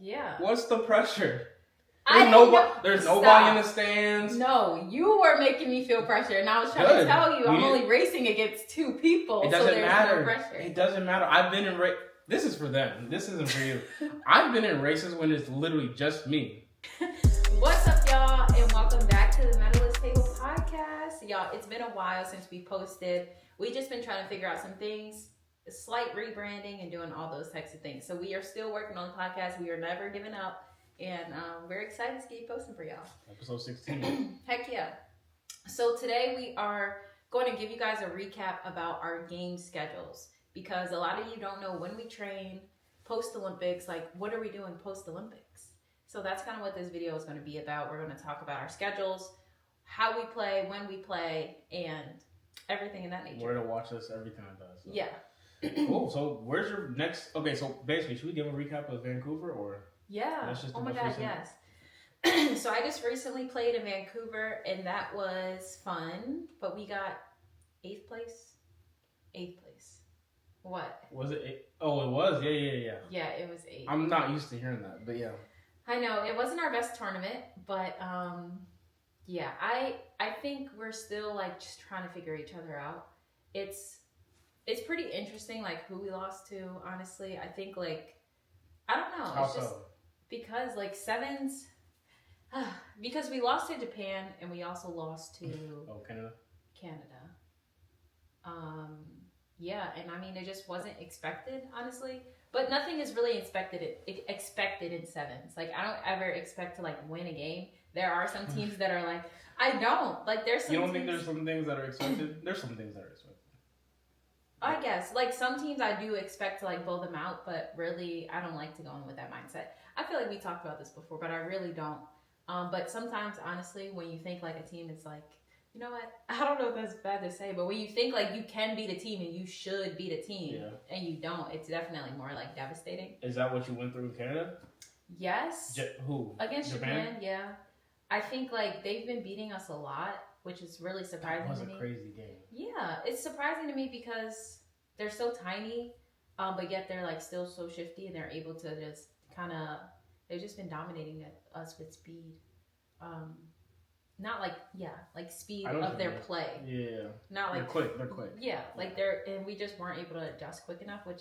Yeah. What's the pressure? There's nobody in the stands. No, you were making me feel pressure, and I was trying to tell you I'm only racing against 2 people. It doesn't matter. No pressure. It doesn't matter. I've been in This is for them. This isn't for you. I've been in races when it's literally just me. What's up, y'all, and welcome back to the Medalist Table podcast. Y'all, it's been a while since we posted. We just been trying to figure out some things, slight rebranding, and doing all those types of things. So we are still working on the podcast. We are never giving up. And we're excited to keep posting for y'all. Episode 16. Heck yeah. So today we are going to give you guys a recap about our game schedules. Because a lot of you don't know when we train post-Olympics. Like, what are we doing post-Olympics? So that's kind of what this video is going to be about. We're going to talk about our schedules, how we play, when we play, and everything in that nature. Where to watch us, everything like that. So. Yeah. Cool. So where's your next... Okay, so basically, should we give a recap of Vancouver or... Yeah. Oh my God, yes. So I just recently played in Vancouver, and that was fun. But we got 8th place. 8th place. What? Was it? Oh, it was? Yeah. Yeah, it was 8th. I'm not used to hearing that, but yeah. I know. It wasn't our best tournament, but yeah. I think we're still like just trying to figure each other out. It's pretty interesting, like who we lost to, honestly. I think like, I don't know. How it's just, so? Because like 7s, because we lost to Japan and we also lost to Canada. Yeah, and I mean it just wasn't expected, honestly. But nothing is really expected in 7s. Like I don't ever expect to like win a game. There are some teams that are like, I don't like. There's some. You don't think there's some things that are expected? There's some things that are expected. I guess like some teams I do expect to like blow them out, but really I don't like to go in with that mindset. I feel like we talked about this before, but I really don't. But sometimes, honestly, when you think like a team, it's like, you know what? I don't know if that's bad to say, but when you think like you can beat a team and you should beat a team, and you don't, it's definitely more like devastating. Is that what you went through in Canada? Yes. Who? Against Japan, yeah. I think like they've been beating us a lot, which is really surprising to me. That was a crazy game. Yeah, it's surprising to me because they're so tiny, but yet they're like still so shifty, and they're able to just kind of, they've just been dominating us with speed. Not like, like speed of their play. Yeah. Not like they're quick. Yeah, like and we just weren't able to adjust quick enough, which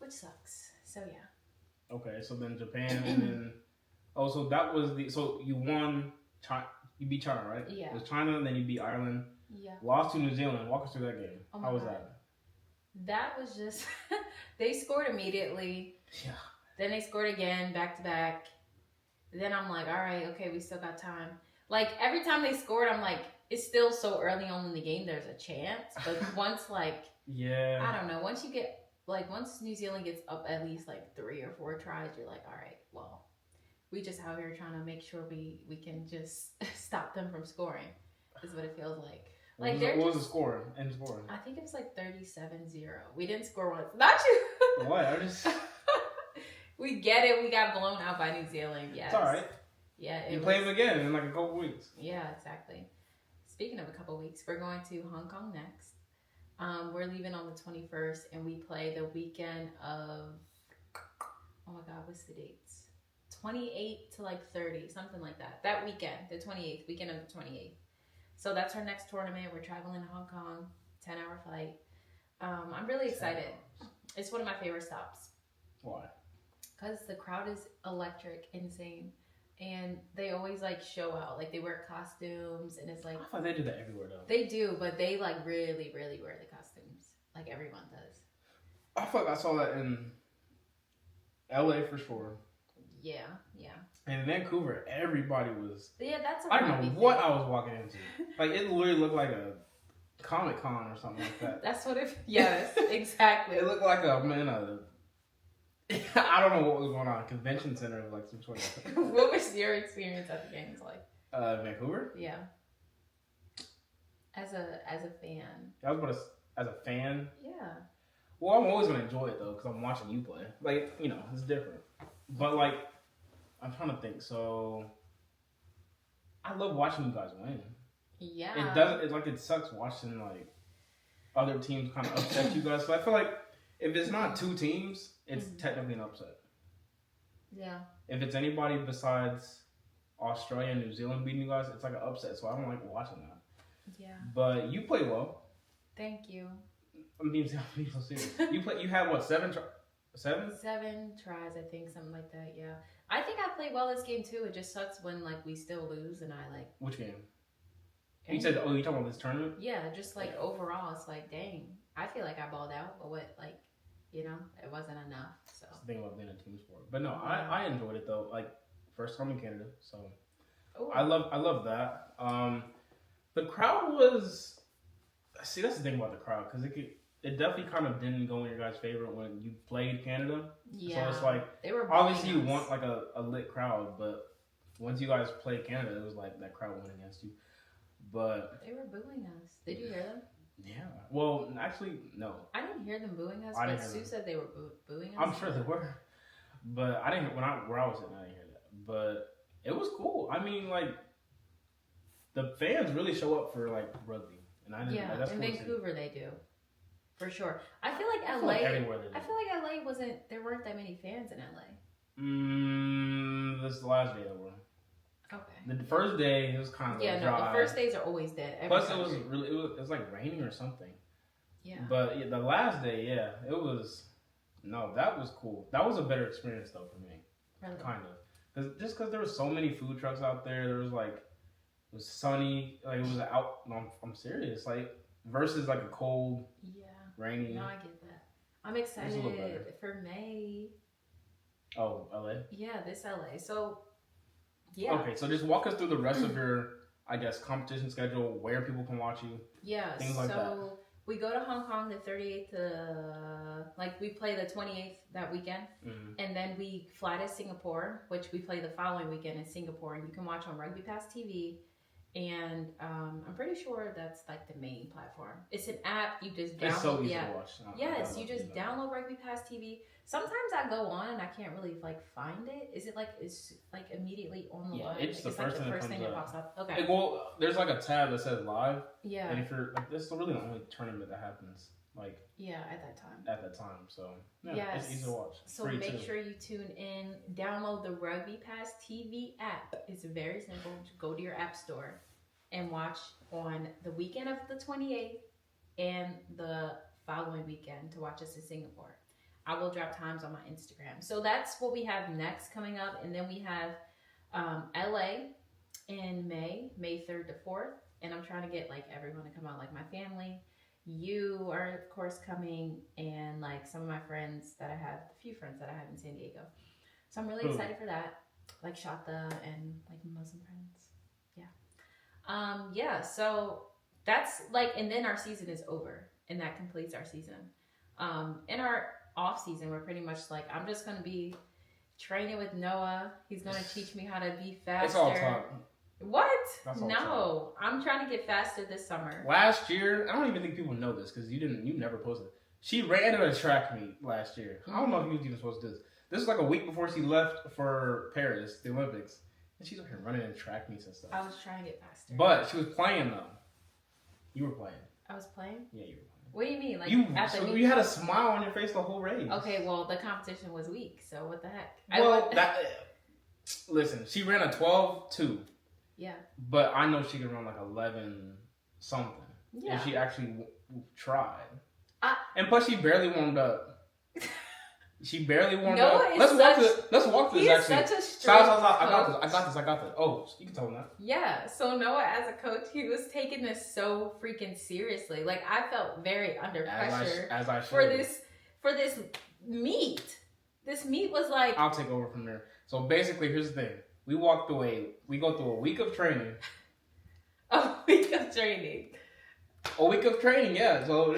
sucks. So yeah. Okay, so then Japan, and then so that was so you won. You beat China, right? Yeah. It was China, and then you beat Ireland. Yeah. Lost to New Zealand. Walk us through that game. Oh How was God. that? That was just they scored immediately. Yeah. Then they scored again, back to back. Then I'm like, all right, okay, we still got time. Like, every time they scored, I'm like, it's still so early on in the game, there's a chance. But once, like, yeah, I don't know, once New Zealand gets up at least, like, 3 or 4 tries, you're like, all right, well, we just out here trying to make sure we can just stop them from scoring, is what it feels like. Like, what was the score? End score? I think it was, like, 37-0. We didn't score once. Not you! What? I just... We get it. We got blown out by New Zealand. Yes. It's all right. Yeah. You play them again in like a couple weeks. Yeah, exactly. Speaking of a couple weeks, we're going to Hong Kong next. We're leaving on the 21st, and we play the weekend of, oh my God, what's the dates? 28 to like 30, something like that. That weekend, the 28th, weekend of the 28th. So that's our next tournament. We're traveling to Hong Kong, 10-hour flight. I'm really excited. It's one of my favorite stops. Why? Because the crowd is electric, insane, and they always like show out. Like they wear costumes, and it's like I thought they do that everywhere though. They do, but they like really, really wear the costumes. Like everyone does. I feel like I saw that in LA for sure. Yeah. And in Vancouver, everybody was. Yeah, that's. I don't know what I was walking into. Like it literally looked like a Comic-Con or something like that. That's what it. Yes, exactly. It looked like I don't know what was going on. Convention center of like some sort of. What was your experience at the games like? Vancouver. Yeah. As a fan. As a fan. Yeah. Well, I'm always gonna enjoy it though because I'm watching you play. Like it's different. But like, I'm trying to think. So, I love watching you guys win. Yeah. It sucks watching like other teams kind of upset you guys. So I feel like if it's not 2 teams, it's technically an upset. Yeah. If it's anybody besides Australia and New Zealand beating you guys, it's like an upset. So I don't like watching that. Yeah. But you play well. Thank you. I'm being so serious. You had what, 7? 7 tries, I think, something like that. Yeah. I think I played well this game too. It just sucks when like we still lose and I like. Which game? You said, you talking about this tournament? Yeah, just like overall, it's like, dang, I feel like I balled out, but what, like, you know, it wasn't enough. So that's the thing about being a team sport. But no, I enjoyed it though. Like first time in Canada, so ooh. I love that. The crowd was. See, that's the thing about the crowd because it definitely kind of didn't go in your guys' favor when you played Canada. Yeah. So it's like they were obviously you want like a lit crowd, but once you guys played Canada, it was like that crowd went against you. But they were booing us. Did you hear them? Yeah. Well, actually, no. I didn't hear them booing us, but Sue said they were booing us. I'm sure they were, but I didn't. Where I was sitting, I didn't hear that. But it was cool. I mean, like the fans really show up for like rugby, and I didn't. Yeah, that's in cool Vancouver they do, for sure. I feel like LA. Everywhere they do. I feel like LA wasn't. There weren't that many fans in LA. This is the last day that we're. Okay. The first day it was kind of dry. The first days are always dead. Plus it was like raining or something. Yeah. But the last day, it was. No, that was cool. That was a better experience though for me. Really? Kind of, because there were so many food trucks out there. There was like, it was sunny. Like it was out. No, I'm serious. Like versus like a cold. Yeah. Rainy. No, I get that. I'm excited for May. Oh, LA. Yeah, this LA. So. Yeah. Okay, so just walk us through the rest of your, I guess, competition schedule, where people can watch you. Yeah, things like that. So we go to Hong Kong the 38th to, like, we play the 28th that weekend. Mm-hmm. And then we fly to Singapore, which we play the following weekend in Singapore. And you can watch on Rugby Pass TV. And I'm pretty sure that's like the main platform. It's an app. You just download. It's so easy to watch. Yes, you just download Rugby Pass TV. Sometimes I go on and I can't really like find it. Is it like it's like immediately on the live? It's like, the first thing that pops up. Okay. Well, there's like a tab that says live. Yeah. And if you're like, this is really the only tournament that happens. Like. Yeah, at that time. At that time, so it's easy to watch. So make sure you tune in. Download the Rugby Pass TV app. It's very simple. Just go to your app store and watch on the weekend of the 28th and the following weekend to watch us in Singapore. I will drop times on my Instagram. So that's what we have next coming up. And then we have LA in May 3rd to 4th. And I'm trying to get like everyone to come out, like my family. You are, of course, coming, and like some of my friends that I have, a few friends that I have in San Diego. So I'm really excited for that. Like Shata and like Muslim friends. Yeah. So that's like, and then our season is over, and that completes our season. In our off season, we're pretty much like, I'm just going to be training with Noah. He's going to teach me how to be faster. It's all talk. What? No, I'm trying to get faster this summer. Last year, I don't even think people know this because you never posted. She ran in a track meet last year. Mm-hmm. I don't know if you was even supposed to do this. This was like a week before she left for Paris, the Olympics. And she's over here running in track meets and stuff. I was trying to get faster. But she was playing though. You were playing. I was playing? Yeah, you were playing. What do you mean? Like you had a smile on your face the whole race. Okay, well the competition was weak, so what the heck? Listen, she ran a 12.2. Yeah. But I know she can run like 11 something. Yeah. And she actually tried. And plus, she barely warmed up. She barely warmed up. Let's walk through this actually. Such a strict coach. I got this. Oh, you can tell him that. Yeah. So Noah, as a coach, he was taking this so freaking seriously. Like I felt very under pressure for this meet. This meet was like. I'll take over from there. So basically, here's the thing. We walked away. We go through a week of training. A week of training. A week of training, yeah. So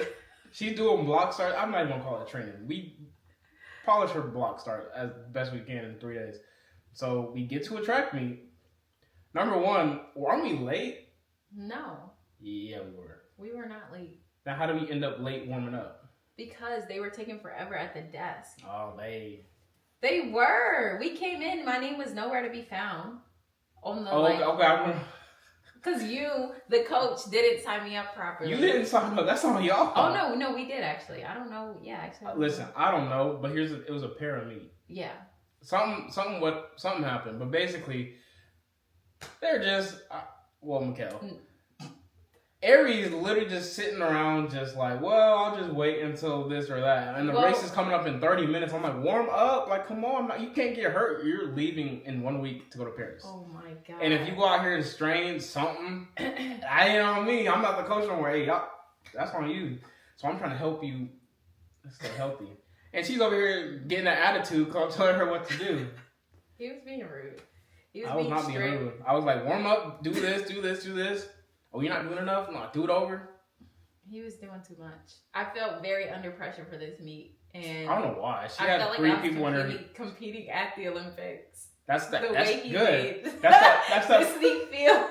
she's doing block start. I'm not even gonna call it training. We polish her block start as best we can in 3 days. So we get to a track meet. Number one, weren't we late? No. Yeah, we were. We were not late. Now, how do we end up late warming up? Because they were taking forever at the desk. Oh, They were. We came in. My name was nowhere to be found. On the okay. Because you, the coach, didn't sign me up properly. You didn't sign me up. That's on y'all. Oh no, we did actually. I don't know. Yeah, actually. Listen, I don't know, but it was a pair of me. Yeah. something happened, but basically they're just Mikhail. Aries literally just sitting around, just like, well, I'll just wait until this or that. And the race is coming up in 30 minutes. I'm like, warm up. Like, come on. You can't get hurt. You're leaving in 1 week to go to Paris. Oh, my God. And if you go out here and strain something, I ain't on me. I'm not the coach no more. Hey, that's on you. So I'm trying to help you stay healthy. And she's over here getting an attitude because I'm telling her what to do. He was being rude. I was not being rude. I was like, warm up. Do this, do this, do this. Oh, you're not doing enough? No, do it over. He was doing too much. I felt very under pressure for this meet, and I don't know why. She I had felt three like people in her. Competing at the Olympics. That's way he good. Made That's this me feel.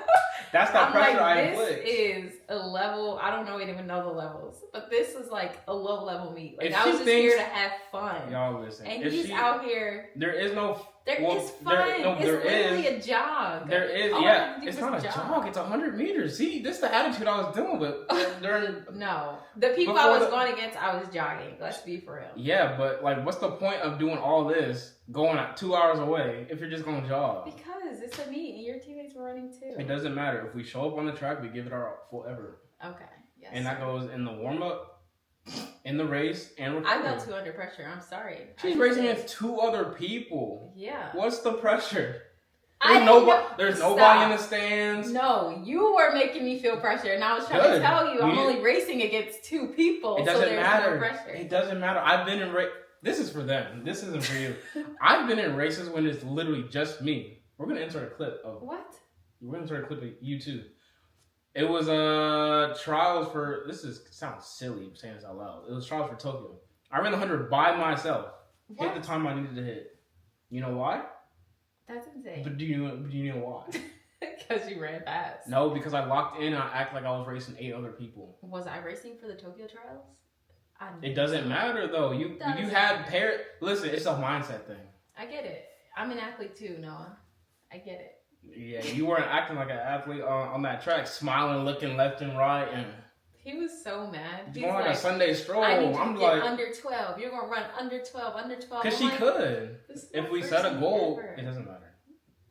That's that pressure I This inflict. is a level. I don't even know the levels, but this is like a low level meet. Like, If I was she just here to thinks- have fun. Y'all listen. And If he's out here. There is no. There well, is fun. It's literally a jog. There is, All I yeah. had to do It's was not a jog. It's 100 meters. See, this is the attitude I was dealing with during. No, the people I was going against, I was jogging. Let's be for real. Yeah, but like, what's the point of doing all this going 2 hours away if you're just going to jog? Because it's a meet and your teammates were running too. It doesn't matter. If we show up on the track, we give it our full effort. Okay. Yes. And that goes in the warm up, in the race, and recovery. I felt too under pressure. I'm sorry. She's racing against 2 other people. Yeah. What's the pressure? There's nobody in the stands. No, you were making me feel pressure, and I was trying to tell you I'm only racing against 2 people. It doesn't matter. No pressure. It doesn't matter. I've been in This is for them. This isn't for you. I've been in races when it's literally just me. We're gonna insert a clip of what? We're gonna insert a clip of you too. It was trials for. Sounds silly saying this out loud. It was trials for Tokyo. I ran 100 by myself. What? Hit the time I needed to hit. You know why? That's insane. But do you know why? Because you ran fast. No, because I locked in and I act like I was racing 8 other people. Was I racing for the Tokyo trials? It doesn't matter though. You had Listen, it's a mindset thing. I get it. I'm an athlete too, Noah. I get it. Yeah, you weren't acting like an athlete on that track, smiling, looking left and right, and he was so mad. He's going like a Sunday stroll. I need to get under 12. You're gonna run under 12, under 12. Because she could. If we set a goal, it doesn't matter.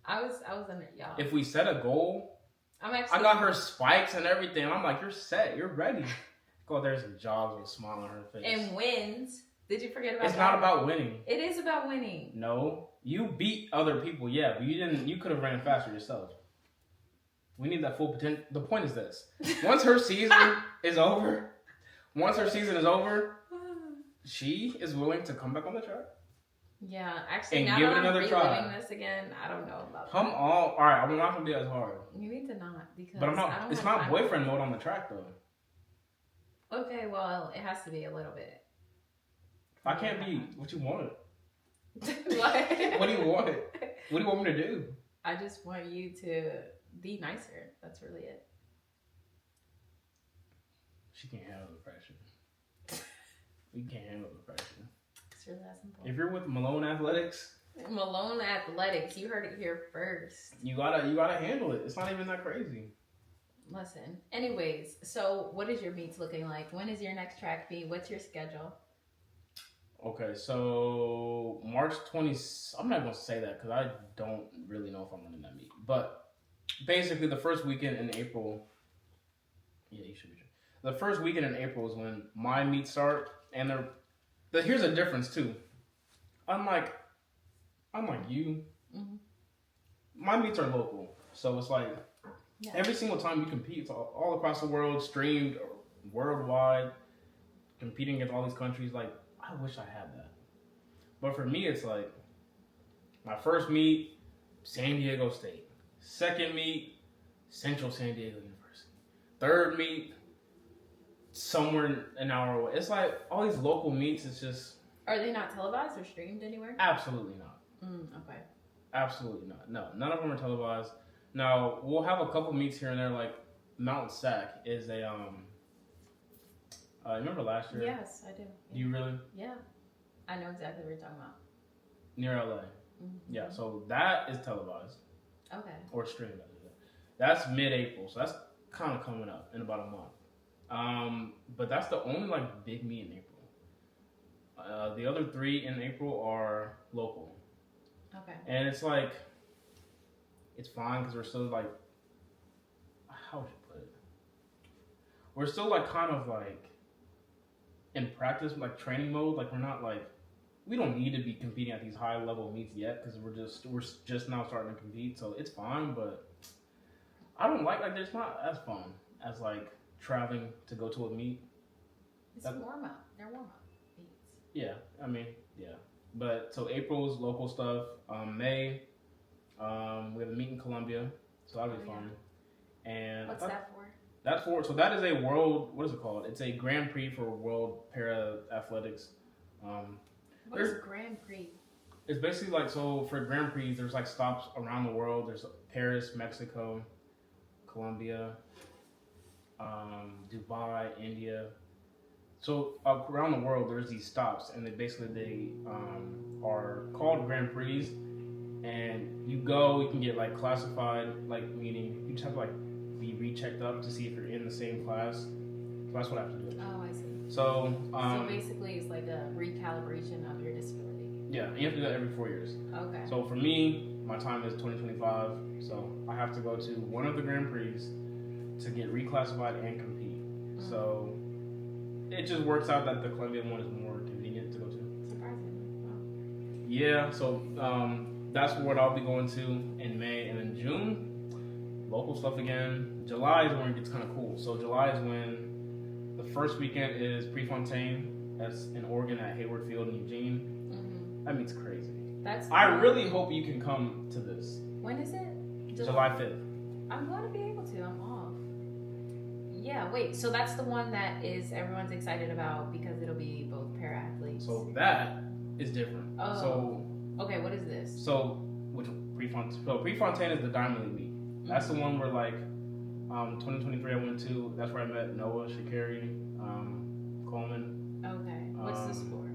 I was under y'all. If we set a goal, I got her spikes and everything. I'm like, you're set, you're ready. Go there and jogs with a smile on her face. And wins. Did you forget about that? It's not about winning. It is about winning. No. You beat other people, yeah, but you didn't. You could have ran faster yourself. We need that full potential. The point is this. Once her season is over, she is willing to come back on the track. Yeah, actually, and now give that it I'm another reliving try. this again, I don't know about Come that. on. All right, I'm not going to be as hard. You need to not, because but I'm not. It's not boyfriend mode on the track, though. Okay, well, it has to be a little bit. I can't be what you want. What? What do you want? What do you want me to do? I just want you to be nicer. That's really it. She can't handle the pressure. We can't handle the pressure. It's really that simple. If you're with Malone Athletics, you heard it here first. You gotta handle it. It's not even that crazy. Listen. Anyways, so what is your meets looking like? When is your next track meet? What's your schedule? Okay, so March 20th, I'm not going to say that because I don't really know if I'm running that meet. But basically the first weekend in April, yeah, you should be sure. The first weekend in April is when my meets start. And here's a difference too. Unlike you, my meets are local. So it's like every single time you compete, it's all across the world, streamed worldwide, competing against all these countries, like, I wish I had that. But for me, it's like, my first meet, San Diego State. Second meet, Central San Diego University. Third meet, somewhere an hour away. It's like, all these local meets, it's just... Are they not televised or streamed anywhere? Absolutely not. Okay. Absolutely not. No, none of them are televised. Now, we'll have a couple meets here and there, like Mount Sac is a... remember last year? Yes, I do. Yeah. Do you really? Yeah. I know exactly what you're talking about. Near LA. Mm-hmm. Yeah, so that is televised. Okay. Or streamed. That's mid-April, so that's kind of coming up in about a month. But that's the only like big meet in April. The other 3 in April are local. Okay. And it's like, it's fine because we're still like, how would you put it? We're still like kind of like in practice, like training mode. Like we're not like, we don't need to be competing at these high level meets yet because we're just now starting to compete. So it's fine, but I don't like it's not as fun as like traveling to go to a meet. It's warm up. They're warm up meets. Yeah, I mean, yeah. But so April's local stuff. May, we have a meet in Colombia, so that'll be fun. And what's that for? That's for that is a world. What is it called? It's a Grand Prix for World Para Athletics. What is Grand Prix? It's basically like, so for Grand Prix, there's like stops around the world. There's Paris, Mexico, Colombia, Dubai, India. So around the world, there's these stops, and they are called Grand Prix. And you go, you can get like classified, like meaning you just have to like be rechecked up to see if you're in the same class. So that's what I have to do. Oh, I see. So basically, it's like a recalibration of your disability. Yeah, you have to do that every 4 years. Okay. So for me, my time is 2025, so I have to go to one of the Grand Prix to get reclassified and compete. Mm-hmm. So it just works out that the Colombian one is more convenient to go to. Surprising. Wow. Yeah, so that's what I'll be going to in May, and in June, local stuff again. July is when it gets kind of cool. So July is when the first weekend is Prefontaine. That's in Oregon at Hayward Field in Eugene. That means crazy. I really hope you can come to this. When is it? July 5th. I'm going to be able to. I'm off. Yeah, wait. So that's the one that is everyone's excited about because it'll be both para athletes. So that is different. Oh. So okay, what is this? So Prefontaine is the Diamond League meet. Mm-hmm. That's the one where 2023 I went to. That's where I met Noah, Shakari, Coleman. Okay. What's this for?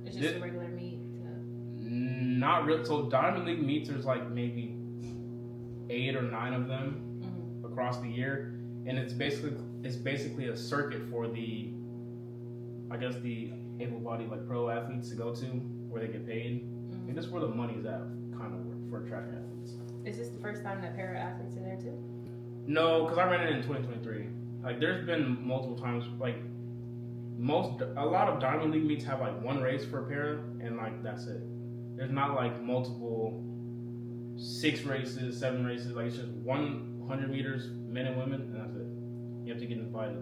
It's just a regular meet. Not real. So Diamond League meets, there's like maybe 8 or 9 of them across the year, and it's basically a circuit for the able-bodied like pro athletes to go to where they get paid. And this is where the money is at, kind of for track athletes. Is this the first time that para athletes are there too? No, because I ran it in 2023. Like there's been multiple times a lot of Diamond League meets have like one race for para, and like that's it. There's not like multiple 6 races, 7 races. Like it's just 100 meters, men and women, and that's it. You have to get invited.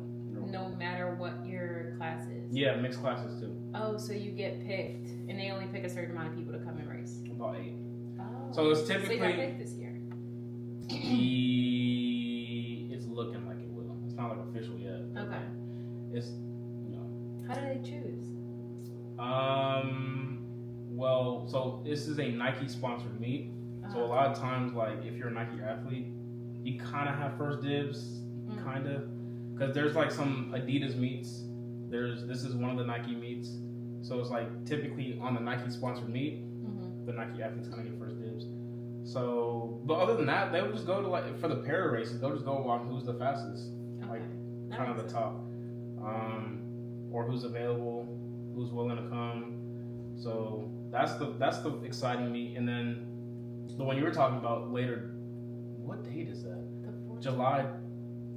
No matter what your class is. Yeah, mixed classes too. Oh, so you get picked, and they only pick a certain amount of people to come and race. About 8. Oh. So it's typically. So you got picked this year. It's looking like it will. It's not like official yet. Okay. It's How do they choose? Well, so this is a Nike sponsored meet. So a lot of times, like if you're a Nike athlete, you kind of have first dibs, kind of, because there's like some Adidas meets. This is one of the Nike meets. So it's like typically on the Nike sponsored meet, the Nike athletes kind of get first dibs. So, but other than that, they would just go to like for the para races, they'll just go on who's the fastest, like kind of the top, or who's available, who's willing to come. So that's the exciting meet, and then the one you were talking about later. What date is that? July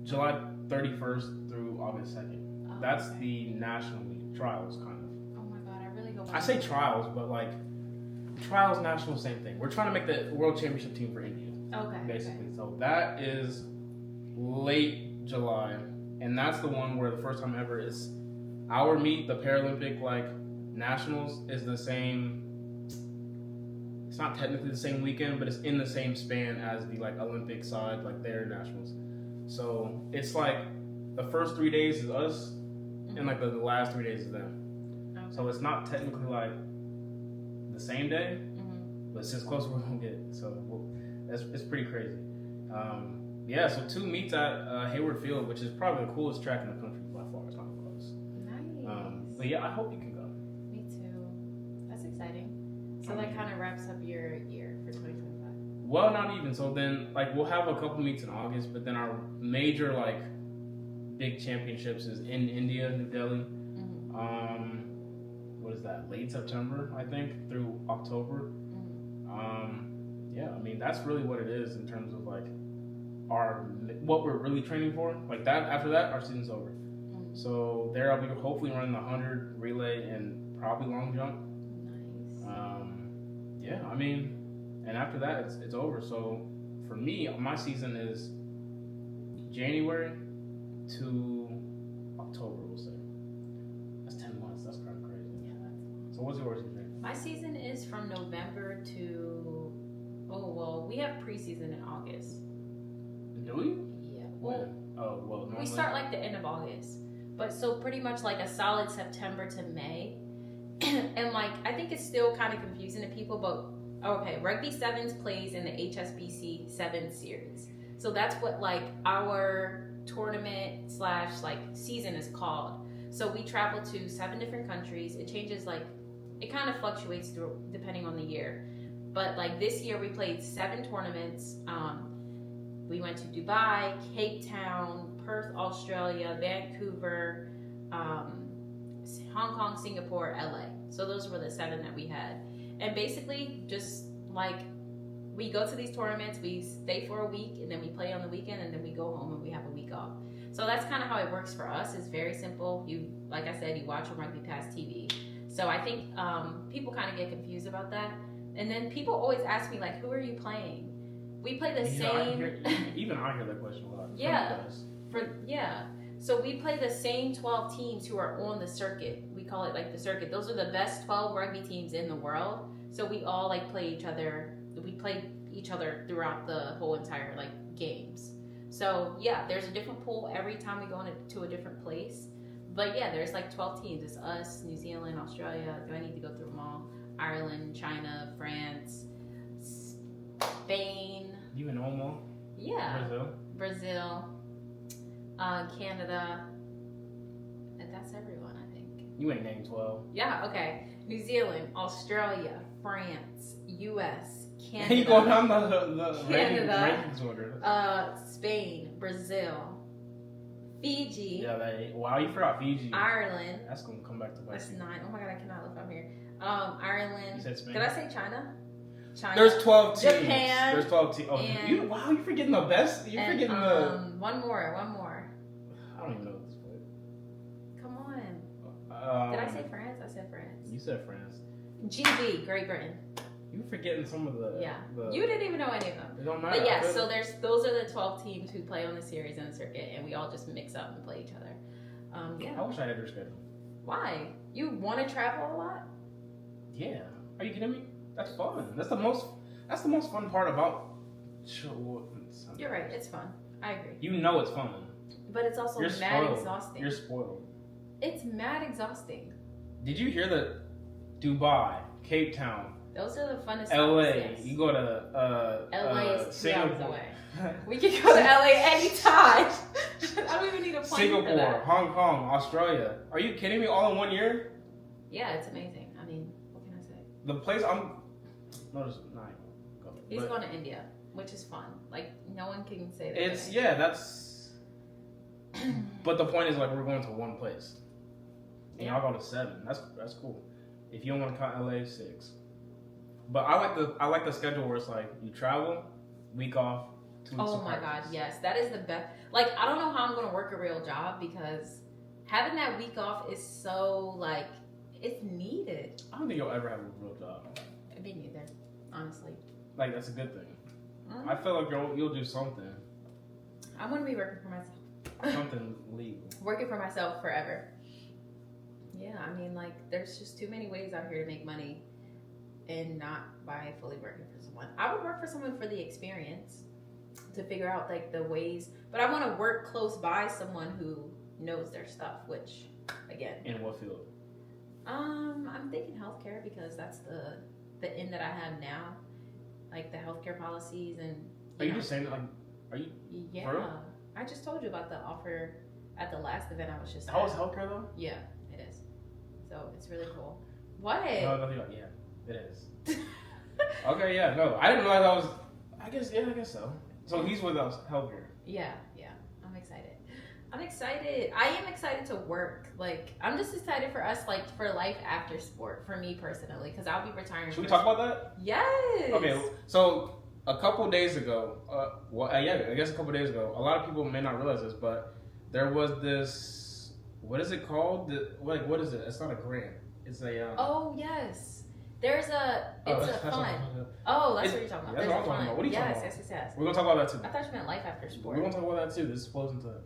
31st through August 2nd. Oh, that's the national meet trials, kind of. Oh my god, I really hope. I say trials, but like trials, national, same thing. We're trying to make the world championship team for India. Okay. Basically, so that is late July, and that's the one where the first time ever is our meet, the Paralympic nationals is the same. It's not technically the same weekend, but it's in the same span as the Olympic side, their nationals. So it's the first 3 days is us, and the last 3 days is them. Okay. So it's not technically the same day, but it's as close as we're gonna get. So it's pretty crazy. So 2 meets at Hayward Field, which is probably the coolest track in the country by far. It's not close. Nice. But yeah, I hope you can go. Me too. That's exciting. So that kind of wraps up your year for 2025. Well, not even. So then, we'll have a couple meets in August, but then our major, big championships is in India, New Delhi. What is that? Late September, I think, through October. Yeah, I mean that's really what it is in terms of like what we're really training for. Like that after that, our season's over. So there I'll be hopefully running the 100 relay and probably long jump. Nice. Yeah, I mean, and after that it's over. So for me, my season is January to October, we'll say. That's 10 months. That's kind of crazy. Yeah, that's. So what's yours, Jay? My season is from November to. Oh well, we have preseason in August. Do we? Yeah. When? Oh well. Normally. We start like the end of August, but so pretty much like a solid September to May, and like I think it's still kind of confusing to people, but okay, Rugby Sevens plays in the HSBC 7 series, so that's what like our tournament / like season is called. So we travel to 7 different countries. It changes like it kind of fluctuates through depending on the year, but like this year we played 7 tournaments. We went to Dubai, Cape Town, Perth, Australia, Vancouver, Hong Kong, Singapore, LA. So those were the 7 that we had. And basically, just like we go to these tournaments, we stay for a week, and then we play on the weekend, and then we go home and we have a week off. So that's kind of how it works for us. It's very simple. You, like I said, you watch a Rugby Pass TV. So I think people kind of get confused about that. And then people always ask me, like, who are you playing? We play the same. Even I hear that question a lot. Yeah. So we play the same 12 teams who are on the circuit. We call it like the circuit. Those are the best 12 rugby teams in the world. So we all like play each other. We play each other throughout the whole entire like games. So yeah, there's a different pool every time we go to a different place. But yeah, there's like 12 teams. It's us, New Zealand, Australia. Do I need to go through them all? Ireland, China, France, Spain. You even know them all? Yeah. Brazil, Canada. And that's everyone, I think. You ain't named 12. Yeah, okay. New Zealand, Australia, France, US, Canada. You go down the Canada, rankings order. Spain, Brazil, Fiji. Yeah, wow, you forgot Fiji. Ireland. That's going to come back to bite. That's 9. Oh my god, I cannot look from here. Ireland. You said Spain. Did I say China? There's 12 teams. Japan. There's 12 teams. Oh, you're forgetting the best. You're forgetting the. One more. I don't even know at this point. Come on. Did I say France? I said France. You said France. GB, Great Britain. You're forgetting some of the. Yeah. You didn't even know any of them. It don't matter. But yeah, so those are the 12 teams who play on the series and the circuit, and we all just mix up and play each other. Yeah. I wish I had your schedule. Why? You want to travel a lot? Yeah. Are you kidding me? That's fun. That's the most fun part about children's. You're right. It's fun. I agree. You know it's fun. But it's also mad exhausting. You're spoiled. It's mad exhausting. Did you hear that? Dubai, Cape Town. Those are the funnest. LA. Yes. You go to LA is 2 hours Singapore. away. We can go to LA anytime. I don't even need a plane Singapore, for that. Hong Kong, Australia. Are you kidding me? All in 1 year? Yeah, it's amazing. I mean, what can I say? The place I'm. Notice, not go. He's going to India, which is fun. Like no one can say that. It's that's. But the point is, like, we're going to one place. And y'all go to 7. That's cool. If you don't want to count LA, 6. But I like the schedule where it's like you travel, week off, 2 weeks. Oh my god, yes, that is the best. Like I don't know how I'm gonna work a real job because having that week off is so like it's needed. I don't think you'll ever have a real job. Me neither, honestly. Like that's a good thing. I feel like you'll do something. I'm gonna be working for myself. Something legal. Working for myself forever. Yeah, I mean, like, there's just too many ways out here to make money and not by fully working for someone. I would work for someone for the experience to figure out, like, the ways. But I want to work close by someone who knows their stuff, which, again. In what field? I'm thinking healthcare because that's the end that I have now. Like, the healthcare policies and... Are you just saying that, like, are you... Yeah. I just told you about the offer at the last event I was just at. How is healthcare, though? Yeah. So it's really cool. What? No, yeah, it is. Okay, yeah, no, I didn't realize I was. I guess so. So he's with us, healthcare. Yeah, I'm excited. I'm excited. I am excited to work. Like, I'm just excited for us, like, for life after sport, for me personally, because I'll be retiring. Should we talk about that? Yes. Okay, so a couple days ago, I guess a couple days ago, a lot of people may not realize this, but there was this, what is it called? What is it? It's not a grant. It's a. Oh, yes. There's a, it's a fund. Oh, that's what you're talking about. That's what I'm talking about. What are you talking about? Yes. We're going to talk about that too. I thought you meant life after sport. We're going to talk about that too. This flows into that.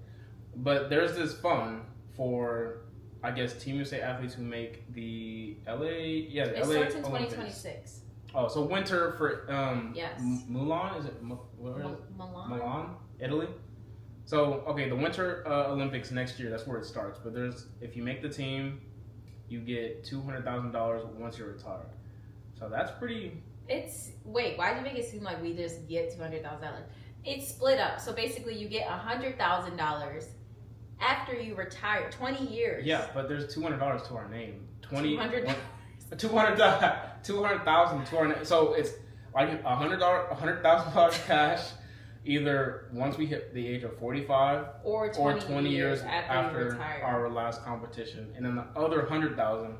But there's this fund for, I guess, Team USA athletes who make the LA. Yeah, the it LA starts in Olympics. 2026. Oh, so winter for yes. Milan, is it Milan, Italy? So okay, the Winter Olympics next year. That's where it starts. But if you make the team, you get $200,000 once you're retired. So that's pretty. Wait, why did you make it seem like we just get $200,000? It's split up. So basically, you get $100,000 after you retire, 20 years. Yeah, but there's $200 to our name. $200,000 to our name. So it's like $100,000 cash. Either once we hit the age of 45 or 20 years after our last competition, and then the other 100,000,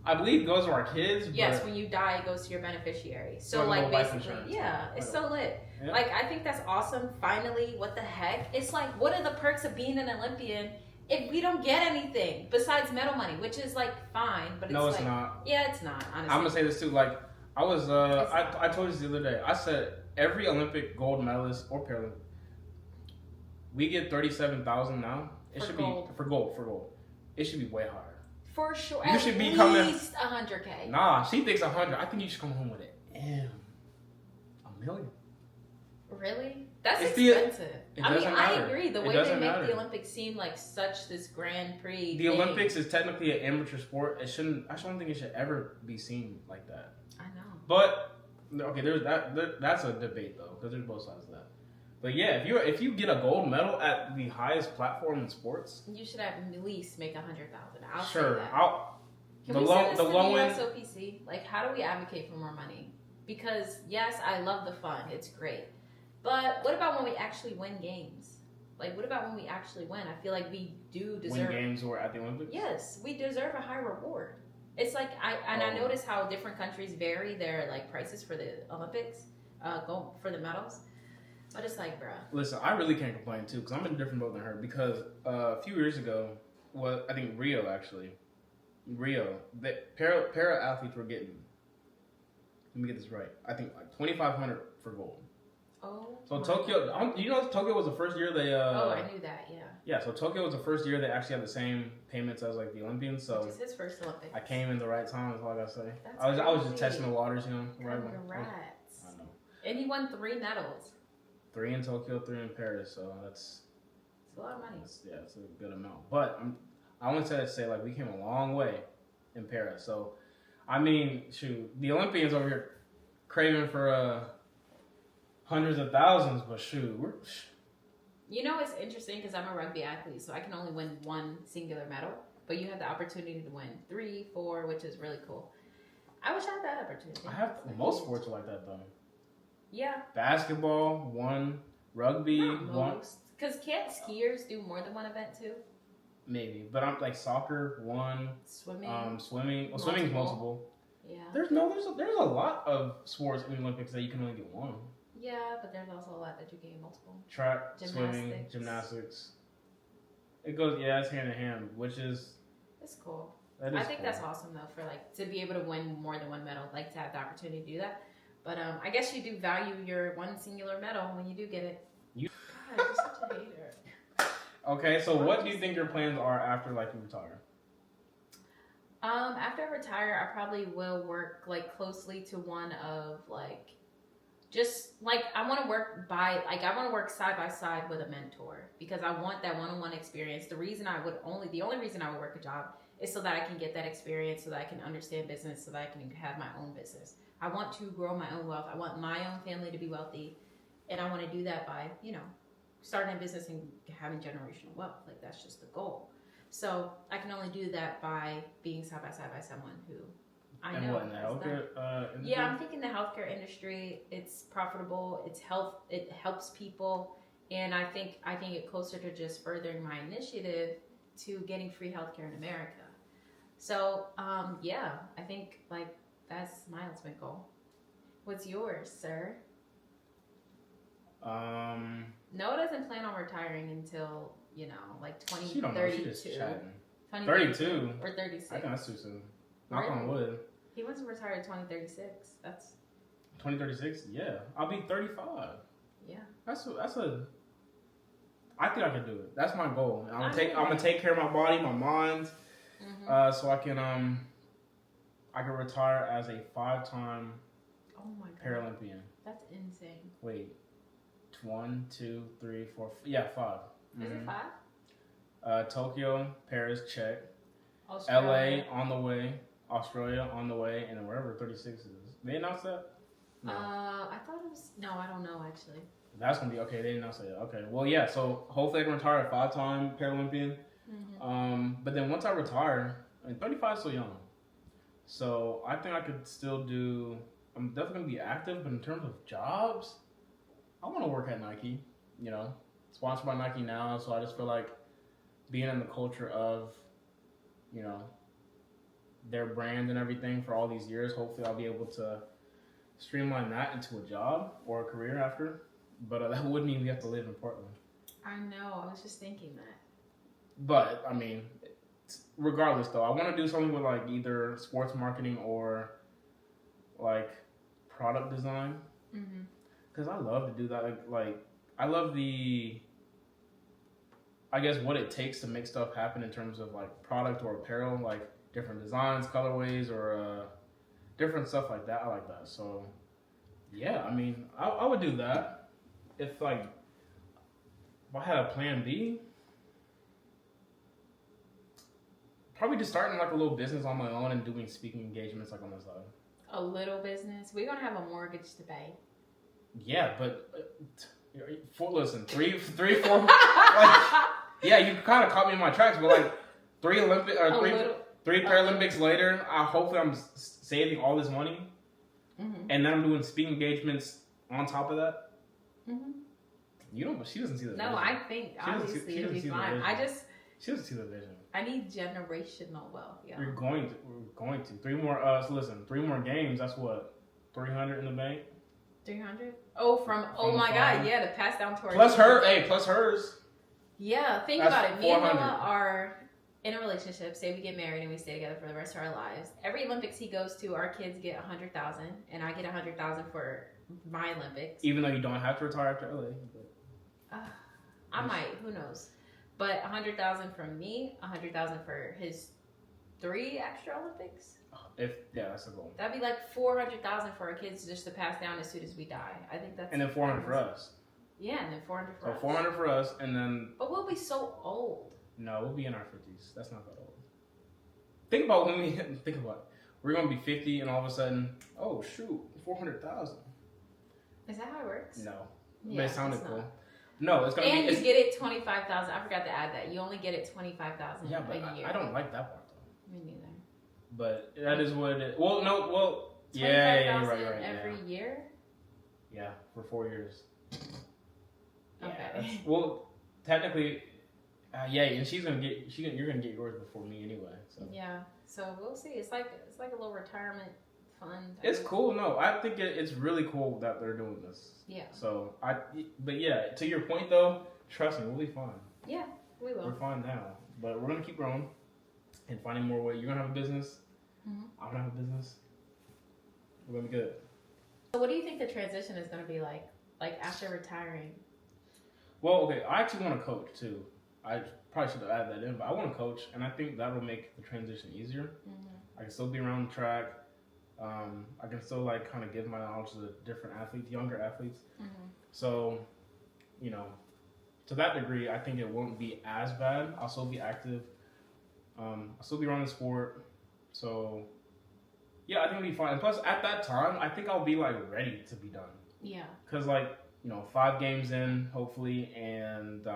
I believe, goes to our kids. Yes, when you die, it goes to your beneficiary. So like basically, yeah, it's so lit. Yeah. Like I think that's awesome. Finally, what the heck? It's like, what are the perks of being an Olympian if we don't get anything besides medal money, which is like fine, but it's it's like, not. Yeah, it's not. Honestly, I'm gonna say this too. Like I was, I told you this the other day. I said every Olympic gold medalist or Paralympic, we get 37,000 now. It should be for gold. It should be way higher. For sure. You should be coming. At least 100K. Nah, she thinks 100. I think you should come home with it. $1 million. Really? That's expensive. I agree. The way they make the Olympics seem like such this Grand Prix. The Olympics is technically an amateur sport. I don't think it should ever be seen like that. I know. But okay, that's a debate though, because there's both sides of that. But yeah, if you get a gold medal at the highest platform in sports, you should at least make 100,000. I'll sure. Say that. Can we send this to the USOPC? Like, how do we advocate for more money? Because yes, I love the fun. It's great. But what about when we actually win games? Like, what about when we actually win? I feel like we do deserve... Win games or at the Olympics? Yes, we deserve a high reward. It's like, I notice how different countries vary their, like, prices for the Olympics, for the medals. But it's like, bruh. Listen, I really can't complain, too, because I'm in a different boat than her. Because a few years ago, I think Rio, the para-athletes were getting, let me get this right, I think like $2,500 for gold. Oh. So Tokyo, you know Tokyo was the first year they... I knew that, yeah. Yeah, so Tokyo was the first year they actually had the same payments as like the Olympians. So it's his first Olympics. I came in the right time, is all I gotta say. That's I was just testing the waters, you know. Congrats. I know. And he won 3 medals. 3 in Tokyo, 3 in Paris, so it's a lot of money. It's a good amount. But I want to say like we came a long way in Paris. So I mean, shoot, the Olympians over here craving for hundreds of thousands, but shoot, You know, it's interesting because I'm a rugby athlete, so I can only win 1 singular medal, but you have the opportunity to win 3, 4, which is really cool. I wish I had that opportunity. Most sports are like that though. Yeah. Basketball, 1. Rugby, Not most. Because can't skiers do more than 1 event too? Maybe, but I'm like soccer, 1. Swimming. Swimming. Well, swimming's multiple. Yeah. There's a lot of sports in the Olympics that you can only get 1. Yeah, but there's also a lot that you gain multiple. Track, swimming, gymnastics. It goes, it's hand in hand, which is... It's cool. I think that's awesome, though, for, like, to be able to win more than 1 medal, like, to have the opportunity to do that. But I guess you do value your 1 singular medal when you do get it. God, you're such a hater. Okay, so what do you think your plans are after, like, you retire? After I retire, I probably will work, like, closely to one of, like... Just like I want to work side by side with a mentor because I want that one-on-one experience. The only reason I would work a job is so that I can get that experience, so that I can understand business, so that I can have my own business. I want to grow my own wealth. I want my own family to be wealthy, and I want to do that by starting a business and having generational wealth. Like that's just the goal. So I can only do that by being side by side by someone who. And what, in the healthcare industry? Yeah, I'm thinking the healthcare industry. It's profitable. It helps people, and I think I can get closer to just furthering my initiative to getting free healthcare in America. So yeah, I think like that's my ultimate goal. What's yours, sir? Noah doesn't plan on retiring until, like 2032. She don't know. She just chatting. 32 or 36. I think that's too soon. Knock on wood. He wants to retire at 2036. That's 2036. Yeah, I'll be 35. Yeah. That's a. I think I can do it. That's my goal. I'm gonna take care of my body, my mind, so I can retire as a 5-time Paralympian. That's insane. Wait, 1, 2, 3, 4. Yeah, 5. Is it 5? Tokyo, Paris, check. Australia. LA on the way. Australia on the way, and then wherever 36 is. They announced that? No. I thought it was. No, I don't know actually. That's gonna be okay. They announced that. Okay. Well, yeah. So hopefully I can retire a 5-time Paralympian. But then once I retire, 35 is still young. So I think I could still do. I'm definitely gonna be active, but in terms of jobs, I want to work at Nike. Sponsored by Nike now, so I just feel like being in the culture of, their brand and everything for all these years. Hopefully, I'll be able to streamline that into a job or a career after. But that would mean we have to live in Portland. I know. I was just thinking that. But I mean, regardless, though, I want to do something with like either sports marketing or like product design. Because I love to do that. Like I love I guess what it takes to make stuff happen in terms of like product or apparel, like different designs, colorways, or different stuff like that. I like that. So yeah, I mean, I would do that if I had a plan B. Probably just starting like a little business on my own and doing speaking engagements like on the side. A little business. We're gonna have a mortgage to pay. Yeah, but listen, 3, 4. Yeah, you kind of caught me in my tracks, but like 3 Paralympics later, hopefully I'm saving all this money, and then I'm doing speaking engagements on top of that. She doesn't see the vision. No, I think obviously it'll be fine. She doesn't see the vision. I need generational wealth. Yeah. We're going to 3 more. Listen, 3 more games. That's what, 300 in the bank. 300. Oh my God, yeah, to pass down to our plus hers. Yeah, think about it. Me and Noah are in a relationship. Say we get married and we stay together for the rest of our lives. Every Olympics he goes to, our kids get 100,000, and I get 100,000 for my Olympics. Even though you don't have to retire after LA. I might. Who knows? But 100,000 from me, 100,000 for his 3 extra Olympics. That's a goal. That'd be like 400,000 for our kids just to pass down as soon as we die. I think that's. And then 400 for us. Yeah, and then 400 for us. So 400 for us, and then. But we'll be so old. No, we'll be in our 50s. That's not that old. Think about we're gonna be 50, and all of a sudden, oh shoot, 400,000. Is that how it works? No, yeah, but it sounded cool. No, it's gonna be. And you get it 25,000. I forgot to add that. You only get it 25,000 a year. I don't like that part though. Me neither. But that is what it is. Well, no, yeah, right. Every year. Yeah, for 4 years. Okay. Well, technically, and you're gonna get yours before me anyway. So. Yeah. So we'll see. It's like a little retirement fund. It's cool. No, I think it's really cool that they're doing this. Yeah. So but to your point though, trust me, we'll be fine. Yeah, we will. We're fine now, but we're gonna keep growing and finding more ways. You're gonna have a business. I'm gonna have a business. We're gonna be good. So what do you think the transition is gonna be like after retiring? Well, okay, I actually want to coach too. I probably should have added that in, but I want to coach, and I think that will make the transition easier. I can still be around the track. I can still kind of give my knowledge to the different athletes, younger athletes. So, to that degree, I think it won't be as bad. I'll still be active. I'll still be around the sport. So, yeah, I think it'll be fine. And plus, at that time, I think I'll be ready to be done. Yeah. Because 5 games in, hopefully, and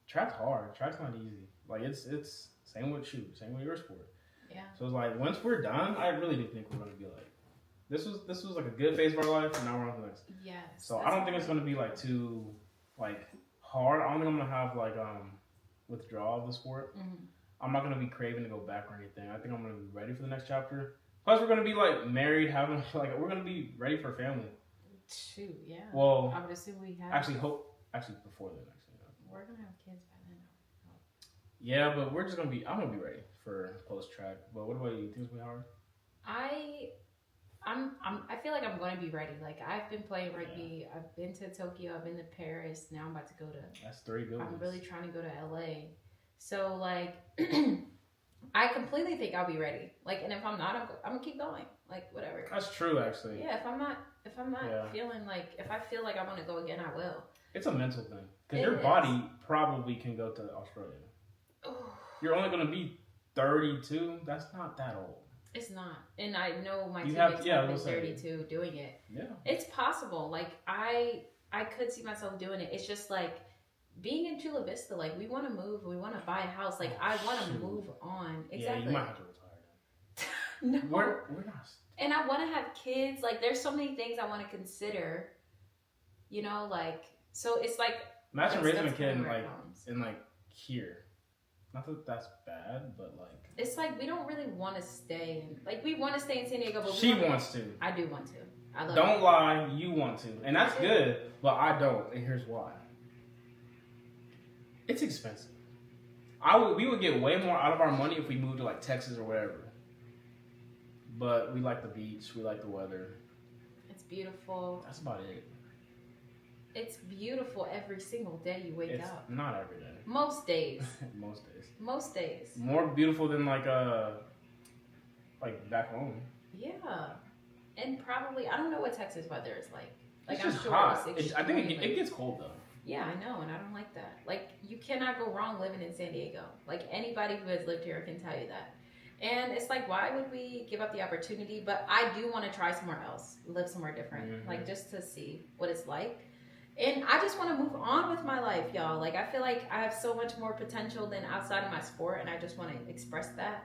track's hard. Track's not easy. It's same with your sport. Yeah. So it's once we're done, I really do think we're gonna be this was a good phase of our life, and now we're on to the next. Yes. So I don't think it's gonna be too like hard. I don't think I'm gonna have like withdrawal of the sport. Mm-hmm. I'm not gonna be craving to go back or anything. I think I'm gonna be ready for the next chapter. Plus, we're gonna be like married, having like we're gonna be ready for family. Shoot, yeah. Well, I would assume we have. Actually, before then. We're gonna have kids by then. Yeah, but we're just gonna be. I'm gonna be ready for post track. But what about you? You think it's gonna be hard? I feel like I'm going to be ready. Like, I've been playing rugby. Yeah. I've been to Tokyo. I've been to Paris. Now I'm about to go to. That's 3 good ones. I'm really trying to go to LA. So like, I completely think I'll be ready. Like, and if I'm not, I'm gonna keep going. Like, whatever. That's true, actually. Yeah. If I'm not feeling like, if I feel like I want to go again, I will. It's a mental thing because your body probably can go to Australia. You're only gonna be 32. That's not that old. It's not, and I know my teammates have been 32 doing it. Yeah, it's possible. Like I could see myself doing it. It's just like being in Chula Vista. Like we want to move, we want to buy a house. Like I want to move on. Exactly. Yeah, you might have to retire then. No, we're not. And I want to have kids. Like there's so many things I want to consider. You know, like so it's like imagine raising a kid in here. Not that that's bad, but like it's like we don't really want to stay in, like we want to stay in San Diego, but she wants to. I do want to. I love don't lie, you want to, and that's good, but I don't, and here's why. It's expensive. We would get way more out of our money if we moved to like Texas or wherever. But we like the beach, we like the weather. It's beautiful. That's about it. It's beautiful every single day you wake up. Not every day. Most days. Most days. Days. More beautiful than like back home. Yeah. And probably I don't know what Texas weather is like. Like it's just hot. I think it gets cold though. Yeah, I know, and I don't like that. Like you cannot go wrong living in San Diego. Like anybody who has lived here can tell you that. And it's like, why would we give up the opportunity? But I do want to try somewhere else, live somewhere different, like just to see what it's like. And I just want to move on with my life, y'all. Like, I feel like I have so much more potential than outside of my sport, and I just want to express that.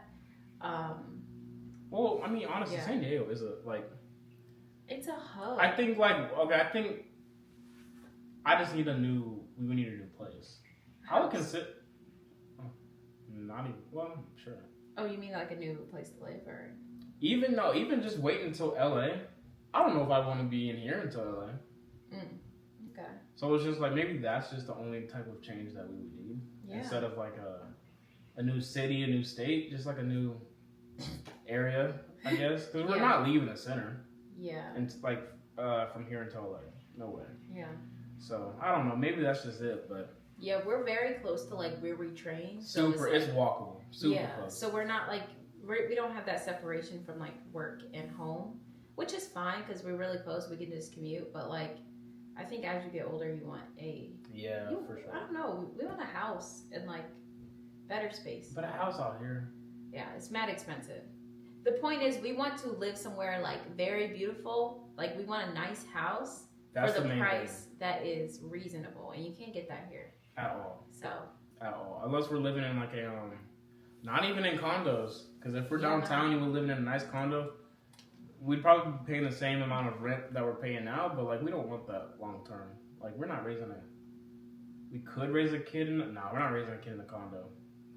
Well, I mean, honestly, yeah. San Diego is it's a hub. I think, I think I just need we need a new place. I would consider, sure. Oh, you mean like a new place to live, or? Even just waiting until LA. I don't know if I want to be in here until LA. Okay. So it's just like maybe that's just the only type of change that we would need instead of like a new city, a new state, just like a new area, I guess. Because we're not leaving the center. Yeah. And like from here until LA, no way. Yeah. So I don't know. Maybe that's just it, but. Yeah, we're very close to like where we train. So it's walkable. Super close. So we're not like we don't have that separation from like work and home, which is fine because we're really close. We can just commute, but like. I think as you get older, you want for sure. I don't know. We want a house and like better space. But a house out here. Yeah, it's mad expensive. The point is, we want to live somewhere like very beautiful. Like we want a nice house for the price that is reasonable, and you can't get that here at all. At all, unless we're living in like a not even in condos. Because if we're downtown, and we're living in a nice condo. We'd probably be paying the same amount of rent that we're paying now, but like we don't want that long term. Like we're not raising we could raise a kid we're not raising a kid in a condo.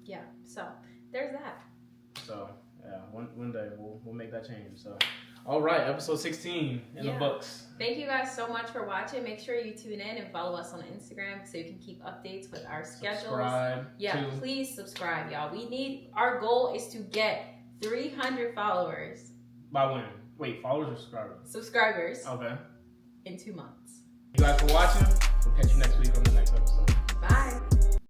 Yeah, so there's that. So yeah, one day we'll make that change. So all right, episode 16 in the books. Thank you guys so much for watching. Make sure you tune in and follow us on Instagram so you can keep updates with our schedules. Subscribe. Yeah, please subscribe, y'all. Our goal is to get 300 followers. By when? Wait, followers or subscribers? Subscribers. Okay. In 2 months. You guys for watching.